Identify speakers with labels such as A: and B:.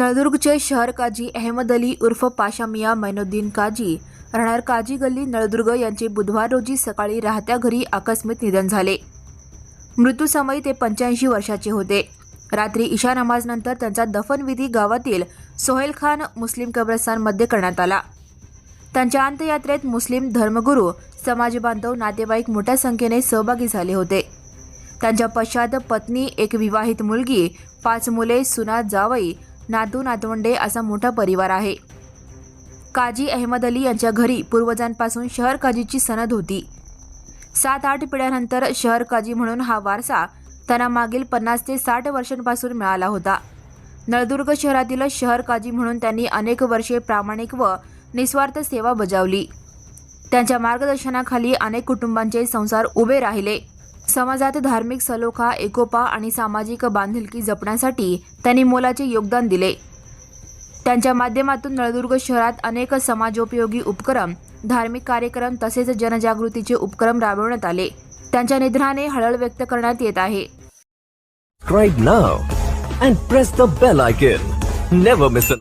A: नळदुर्गचे शहर काजी अहमद अली उर्फ पाशा मियां मैनुद्दीन काजी राहणार काजी गल्ली नळदुर्ग यांचे बुधवार रोजी सकाळी राहत्या घरी आकस्मिक निधन झाले। मृत्यूसमयी ते 85 वर्षाचे होते। रात्री इशा नमाजनंतर त्यांचा दफनविधी गावातील सोहेल खान मुस्लिम कब्रस्तानमध्ये करण्यात आला। त्यांच्या अंत्ययात्रेत मुस्लिम धर्मगुरू, समाज बांधव, नातेवाईक मोठ्या संख्येने सहभागी झाले होते। त्यांच्या पश्चात पत्नी, एक विवाहित मुलगी, 5 मुले, सुना, जावई, नातू नातवंडे असा मोठा परिवार आहे। काजी अहमद अली यांच्या घरी पूर्वजांपासून शहर काजीची सनद होती। 7-8 पिढ्यांनंतर शहर काजी म्हणून हा वारसा त्यांना मागील 50 ते 60 वर्षांपासून मिळाला होता। नळदुर्ग शहरातील शहर काजी म्हणून त्यांनी अनेक वर्षे प्रामाणिक व निस्वार्थ सेवा बजावली। त्यांच्या मार्गदर्शनाखाली अनेक कुटुंबांचे संसार उभे राहिले। समाजात धार्मिक सलोखा, एकोपा आणि सामाजिक बांधिलकी जपण्यासाठी त्यांनी मोलाचे योगदान दिले। त्यांच्या माध्यमातून नळदुर्ग शहरात अनेक समाजोपयोगी उपक्रम, धार्मिक कार्यक्रम तसेच जनजागृतीचे उपक्रम राबवण्यात आले। त्यांच्या निधनाने हळहळ व्यक्त करण्यात येत आहे।
B: Subscribe now and press the bell icon. Never miss an